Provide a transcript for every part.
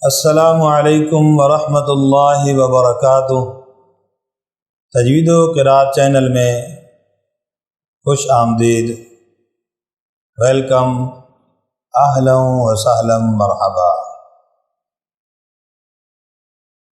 अस्सलामु अलैकुम वरहमतुल्लाहि वबरकातुह। तजवीद व क़िरात चैनल में खुश आमदीद। वेलकम, अहलन व सहलन, मरहबा।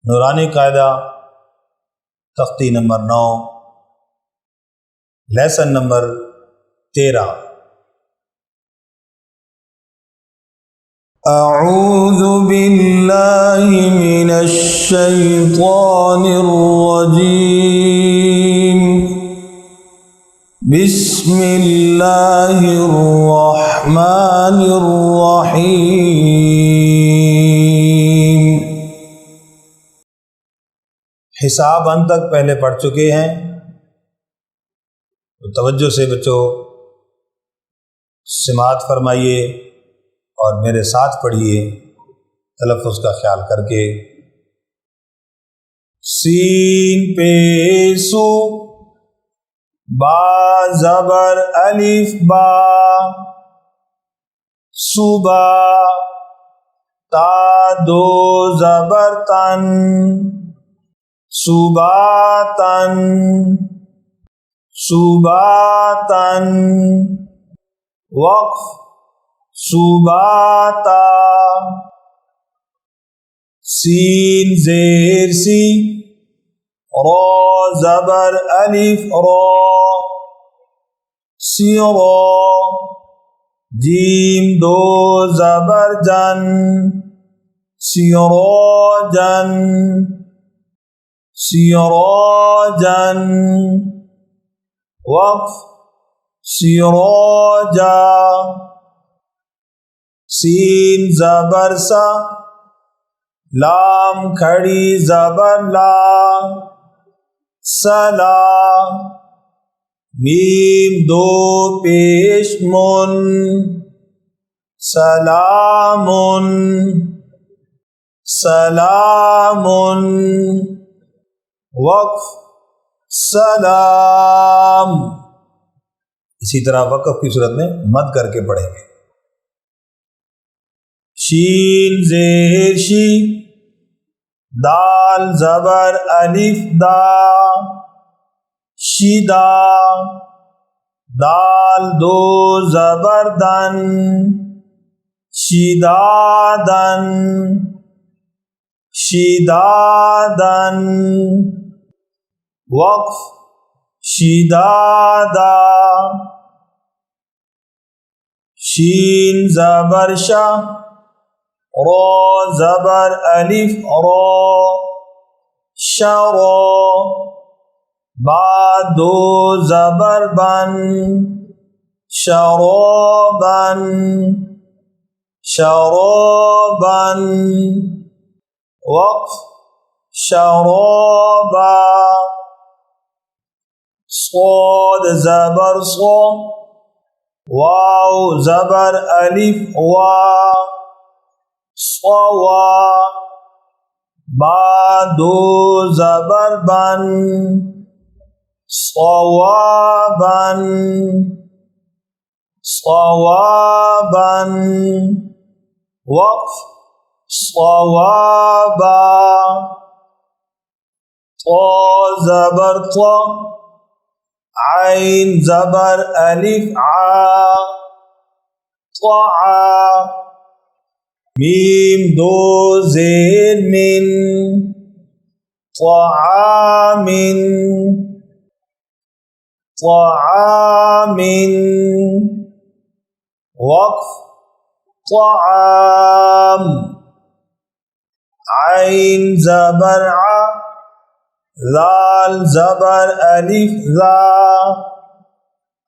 नूरानी कायदा तख्ती नंबर 9, लेसन नंबर 13। अऊज़ु बिल्लाहि मिनश शैतानिर रजीम। बिस्मिल्लाहिर रहमानिर रहीम। हिसाब अंत तक पहले पढ़ चुके हैं, तो तवज्जो से बच्चों समाअत फरमाइए और मेरे साथ पढ़िए तलफ़्फ़ुज़ का ख्याल करके। सीन पेशु बा ज़बर अलिफ बा, सुबा ता दो ज़बर तन, सुबातन सुबातन। वक़्फ़ सुबाता। सीन ज़ेर सी, रो ज़बर अलिफ रो, सिरो। जीम दो ज़बर जन, सिरोजन सिरोजन। वक़्फ़ सिरोजा। सीन ज़बर सा, लाम खड़ी ज़बर ला, सला। मीम दो पेश मुन, सलामुन सलामुन। वक़्फ़ सलाम। इसी तरह वक़्फ़ की सूरत में मद करके पढ़ेंगे। शीन ज़ेर शी, दाल ज़बर अलिफ दा, शिदा। दाल दो ज़बर दन, शिदादन शिदादन। वक़्फ़ शिदादा। शीन ज़बर शा, रो ज़बर अलिफ रो, शरो। बा दो ज़बर बन, शरोबन शरोबन। वक़्फ़ शरोबा। सोद ज़बर सो, वाव ज़बर अलिफ वा, सवा। बा दो ज़बर बन, सवाबन सवाबन। वक़्फ़ सवाबा। तो ज़बर तो, आइन ज़बर अलिफ आ, त्वा। मीम दो ज़ेर मिन, त्वामिन त्वामिन। वक़्फ़ त्वाम। आइन ज़बर आ, ज़ाल ज़बर अलिफ ज़ा,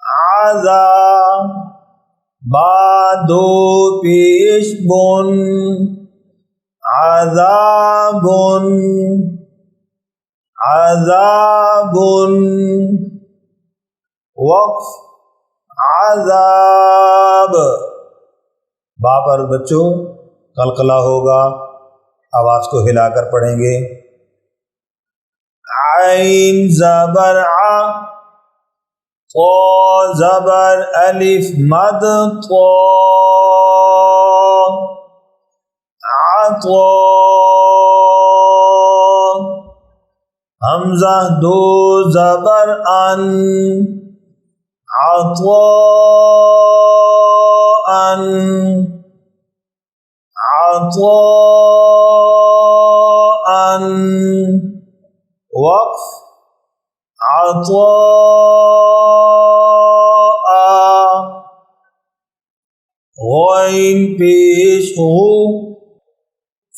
आज़ा। बा दो पेश बुन, आज़ाबुन आज़ाबुन। वक़्फ़ आज़ाब। बा पर बच्चों कलकला होगा, आवाज़ को हिलाकर पढ़ेंगे। आइन ज़बर आ, तो ज़बर अलिफ मद तो, حمزہ دو زبر ان عطاء عطاء وقف عطاء غین پیش ہو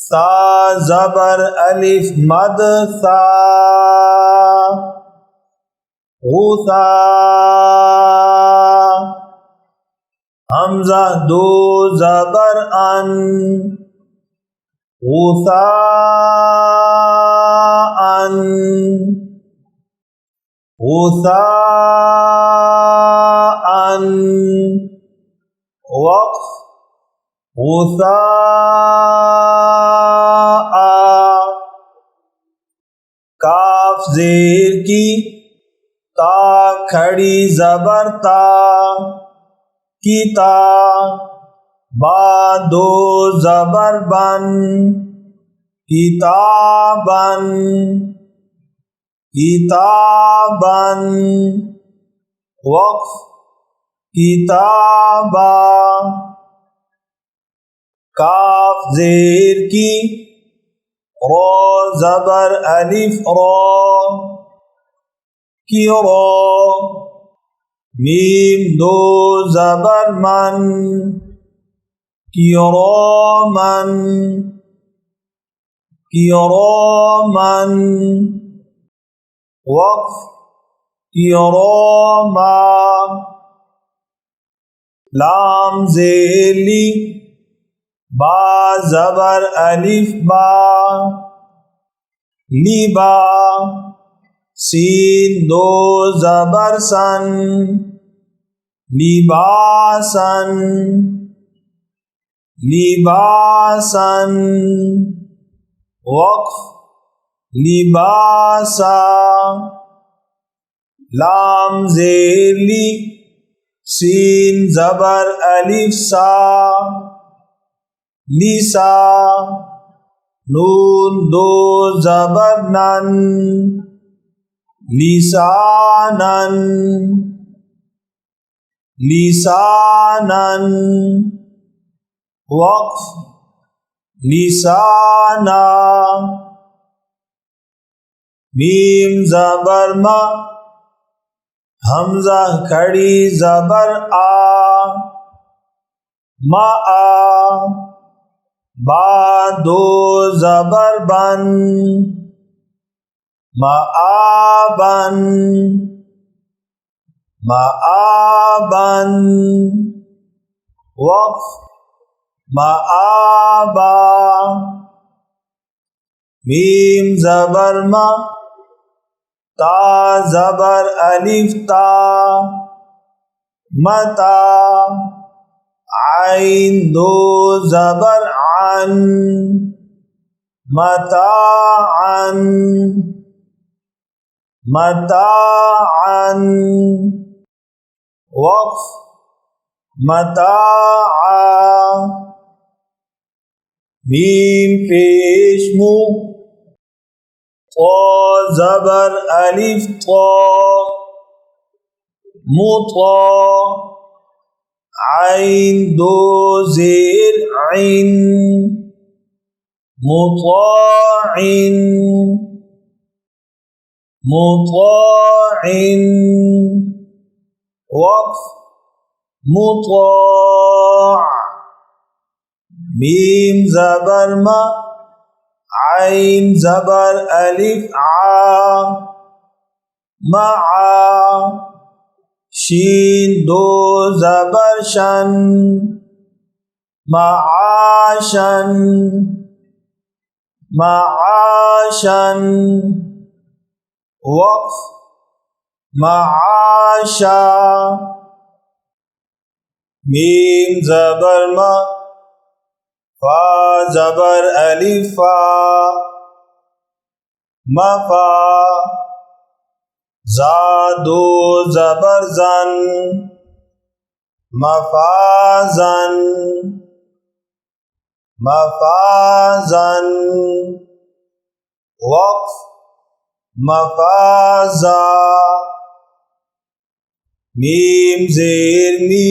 ثا زبر الف مد ثا غثا حمزہ دو زبر ان غثاء غثاء وقف غثاء کاف زیر کی تا کھڑی زبر تا کی تا با دو زبر بن کتابن کتابن وقف کتابا کاف زیر کی رو زبر الف رو کی رو میم دو زبر من کیرومن کیرومن وقف کیروما لام زیلی با زبر الف با لیبا سین دو زبر سن لیباسن لیباسن وقف لیباسا لام زیلی سین زبر الف سا لیسا نون دو زبر نن لیسانن لیسانن وقف لیسانا میم زبر ما حمزہ کھڑی زبر آ ما آ با دو زبر بن ما آبن ما آبن وقف ما آبا میم زبر ما تا زبر الف تا متا عین دو زبر عن متاعا متاعا وقف متاعا میم پیش مو طا زبر الف طا مطا عین دو زیر عین مطاع مطاع وقف مطاع میم زبر ما عین زبر الف ع مع شین دو زبر شن معاشن معاشن وقف معاشا میم زبر ما فا زبر الف فا مفا زا دو زبر زن مفازن مفازن وقف مفازا میم زیر می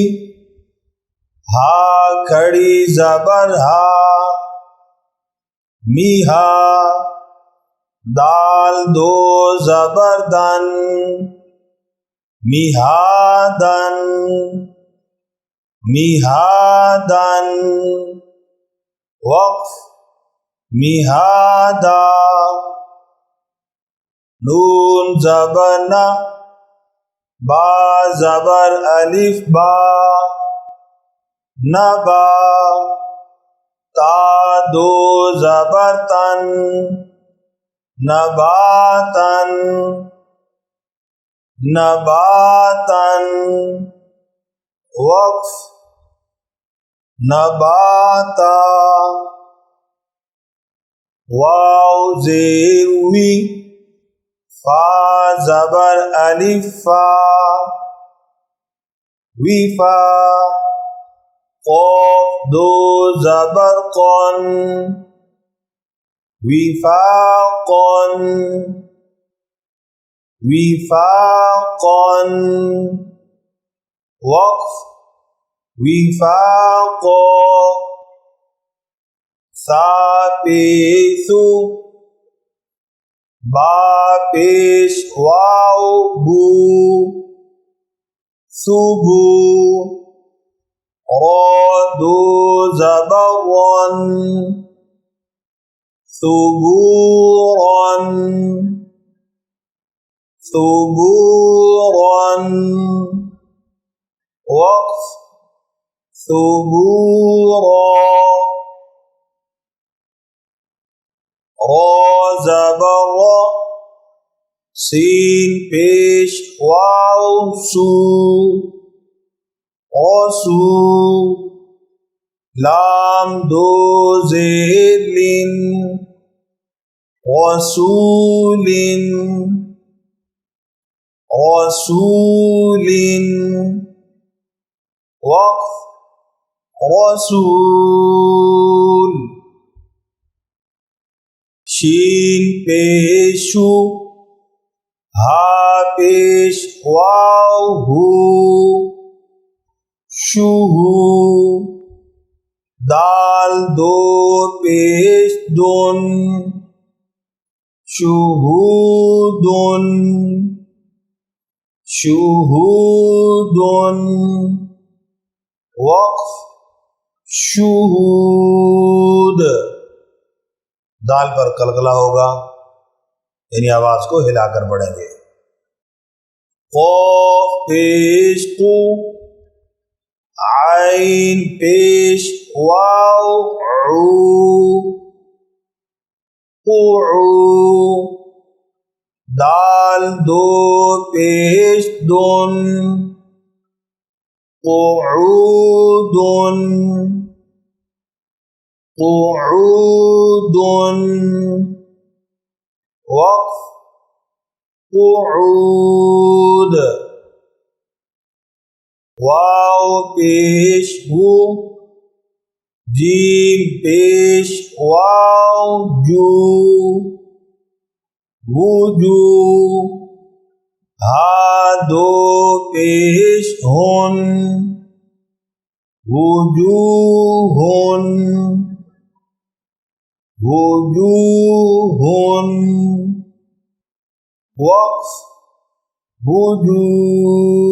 ہا کھڑی زبر ہا میہا دال دو زبر دن میہادن میہادن وقف میہادا نون زبر نا با زبر الف با نبا تا دو زبر تن نباتن نباتن وقف نباتا واو زیر وی فا زبر الف فا ویفا قاف دو زبر قن وفاقن وفاقن وقف وفاقا سا پیسو با پیش واو بو سبو را دو زبر ون ثبورا ثبورا وقف ثبورا را زبر را سین پیش واو سو رسو لام دو زیر لین رسول رسول وقف رسول شین پیشو ہا پیش واو ہو شوہو دال دو پیش دون شہودن شہودن وقف شہود دال پر قلقلہ ہوگا یعنی آواز کو ہلا کر پڑھیں گے قاف پیش قو عین پیش واو عو قعو دال دو پیش دن قعودن قعودن وقف قعود واو پیش ہو جیم پیش واو جو وجو ہا دو پیش ہن وجوہن وجوہن وقف وجوہ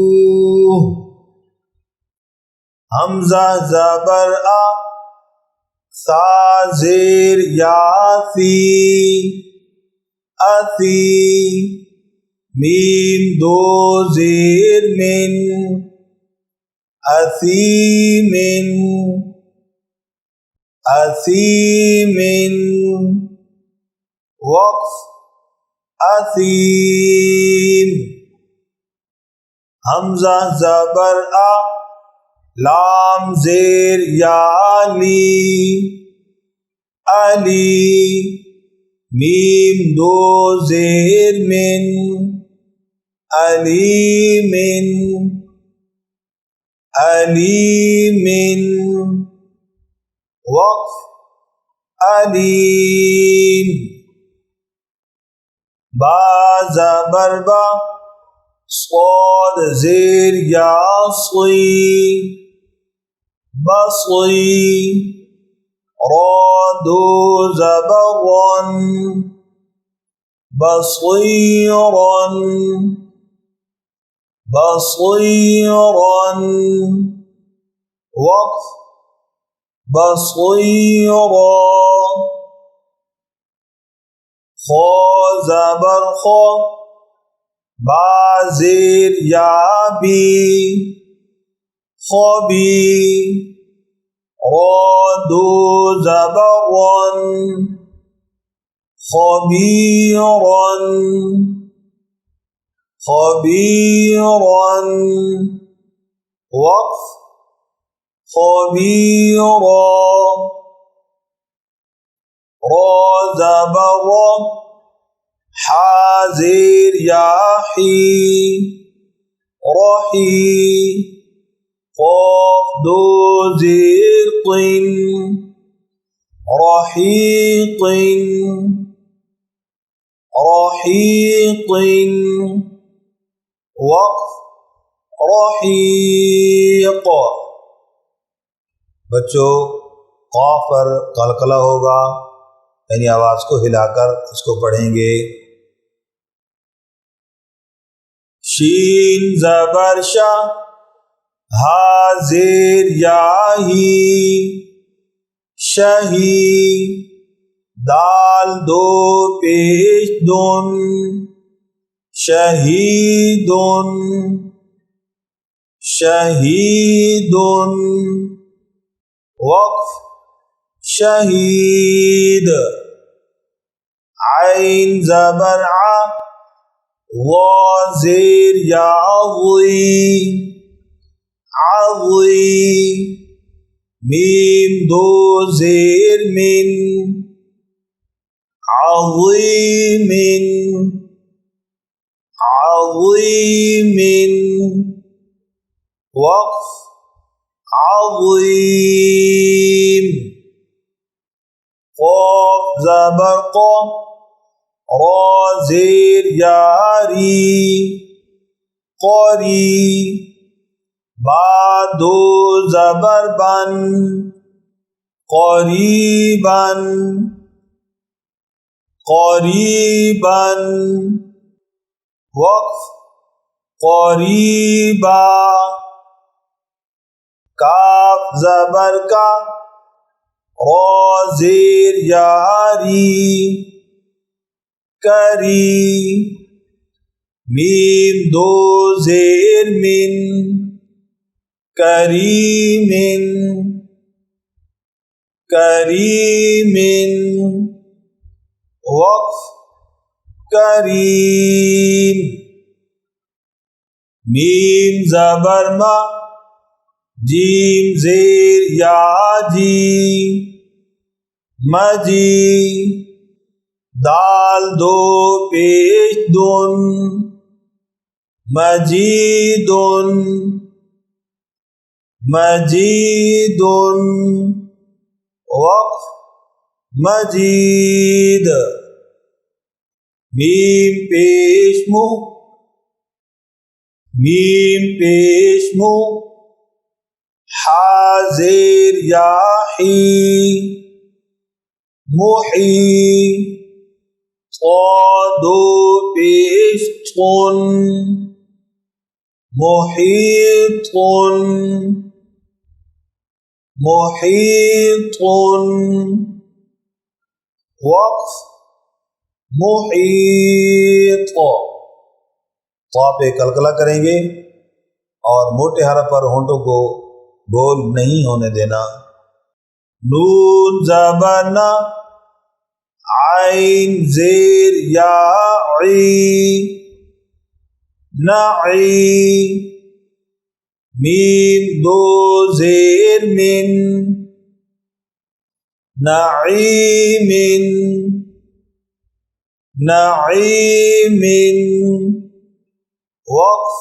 حمزہ زبر آ سا زیر یاسی اسی میم دو زیر من اثیمن اثیمن وقف اثیم حمزہ زبر آ لام زیر یا لی علی میم دو زیر من علیمن علیمن وقف अलीम। बा ज़बर बा, स्वाद ज़ेर या सी, बसी। रा दो ज़बर रन, बसीरन, बसीरन। वक़्फ़ बसीरा। खा ज़बर खा, बा ज़ेर या बी, खबी। रा दो ज़बर रन, खबीरन, खबीरन। वक़्फ़ खबीरा। रा ज़बर रा, हा ज़ेर या ही, रही। क़ाफ़ दो ज़ेर क़िन, रहीक़िन, रहीक़िन। वक़्फ़ रहीक़। बच्चों, क़ाफ़ पर कलकला होगा, यानी आवाज़ को हिलाकर इसको पढ़ेंगे। शीन ज़बर शा, हा ज़ेर या ही, शही। दाल दो पेश दुन, शहीदुन, शहीदुन। वक़्फ़ शहीद। आइन ज़बर आ, वा ज़ेर या वी, आवी। मीम दो ज़ेर मिन, आज़ीमिन, आज़ीमिन। वक़्फ़ आज़ीम। क़ाफ़ ज़बर क़ा, रा ज़ेर या री, क़री। बा दो ज़बर बन, क़रीबन, क़रीबन। वक़्फ़ क़रीबा। काफ ज़बर का, रा ज़ेर या री, करी। मीम दो ज़ेर मिन, करीमिन, करीमिन। वक़्फ़ करीम। मीम ज़बर मा, जीम ज़ेर या जी, मजी। दाल दो पेश दुन, मजीदुन, मजीदुन। वक़्फ़ मजीद। मीम पेश मु, मीम पेश मु। हा ज़ेर या ही, मुही। क़ा दो पेश तुन, मुहीतुन, मुहीतुन। वक़्फ़ मुहीत। क़ा पे कलकला करेंगे और मोटे हरफ पर होंठों को गोल नहीं होने देना। नून ज़बर ना, आइन ज़ेर या ई, नई। मीम दो ज़ेर मिन, नईमिन, नईमिन। वक़्फ़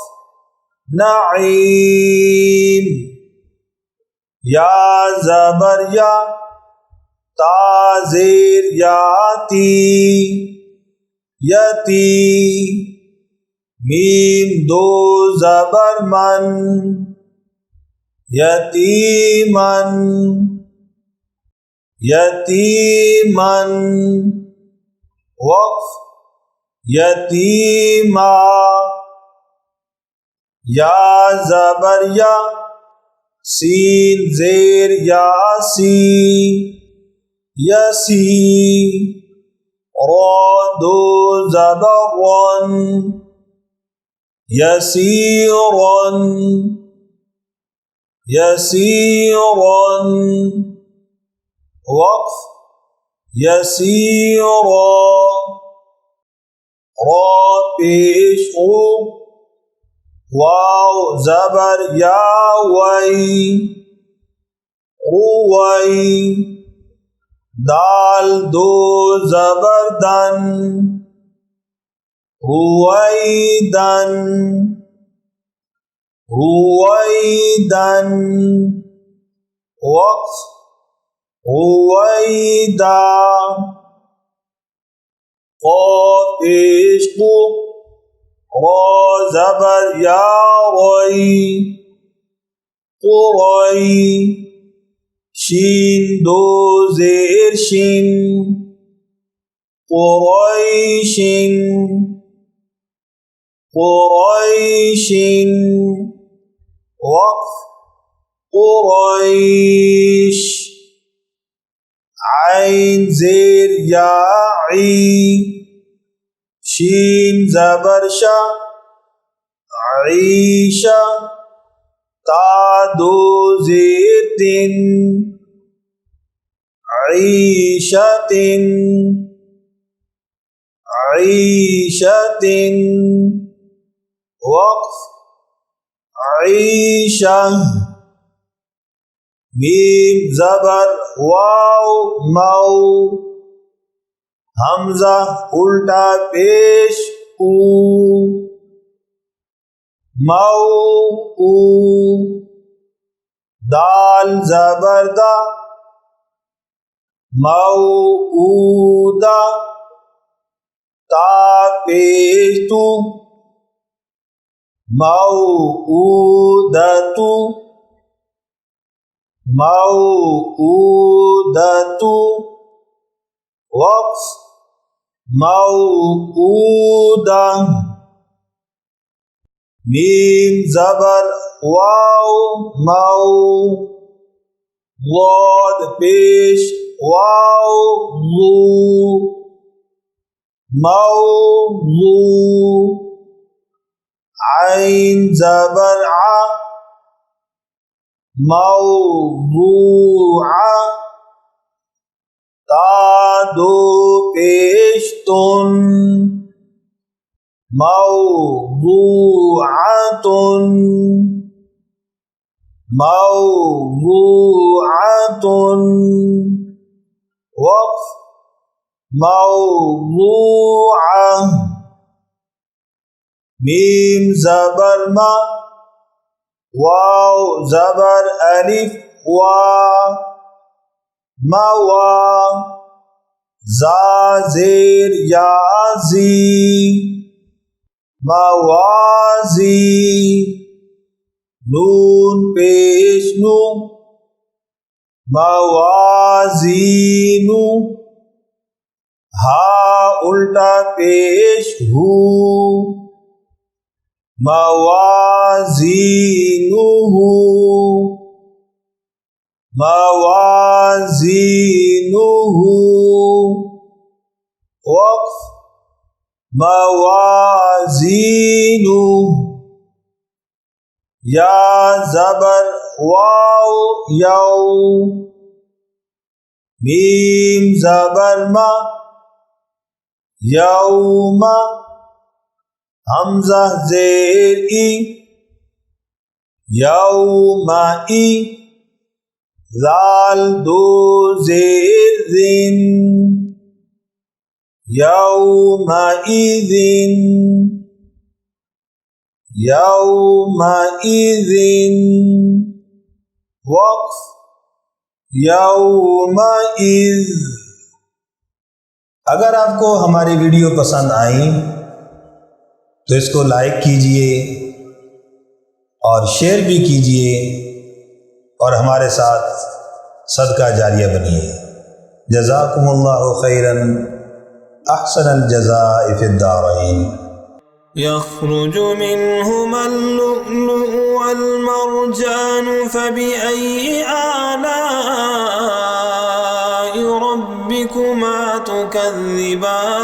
नईम। या ज़बर या, تا زیر یاتی یتی میم دو زبر من یتیمن یتیمن وقف یتیما یا زبر یا سین زیر یاسی یسی را دو زبر ون یسیرن یسیرن وقف یسیرا را پیش او واو زبر یا وی اوی دال دو زبر دن رویدن رویدن وقف رویدا قاف عشق را زبر یا وی قری شین دو زیر شین قریشین قریشین وقف قریش عین زیر یاعی شین زبر شا عیشا تا دو زیر تین عیشتن عیشتن وقف عیشہ میم زبر واو مو حمزہ الٹا پیش او مو او دال زبر دا موعودہ تا پیش تو موعودتو موعودتو وقف موعودہ میم زبر واو مو ضاد پیش واو ضو موضوع عین زبر ع موضوع تا دو پیش تن موضوعتن موضوعتن وقف موضوعہ میم زبر ما واو زبر الف وا موا زا زیر یا زی موازی نون پیش نو موازینو ہا الٹا پیش ہو موازینہ موازینہ وقف موازینہ یا زبر واو یو میم زبر ما یوم حمزہ زیر ای یومئی ذال دو زیر ذن یومئذن یومئذن وقف यौमइज़। अगर आपको हमारी वीडियो पसंद आई तो इसको लाइक कीजिए और शेयर भी कीजिए और हमारे साथ सदका जारिया बनिए। जज़ाकुमुल्लाहु खैरन अहसनल जज़ाइ फिद्दारैन। यख़्रुजु मिन्हुमल लुअ्लुअु वल मरजानु फबिअय्यि आलाइ रब्बिकुमा तुकज़्ज़िबान।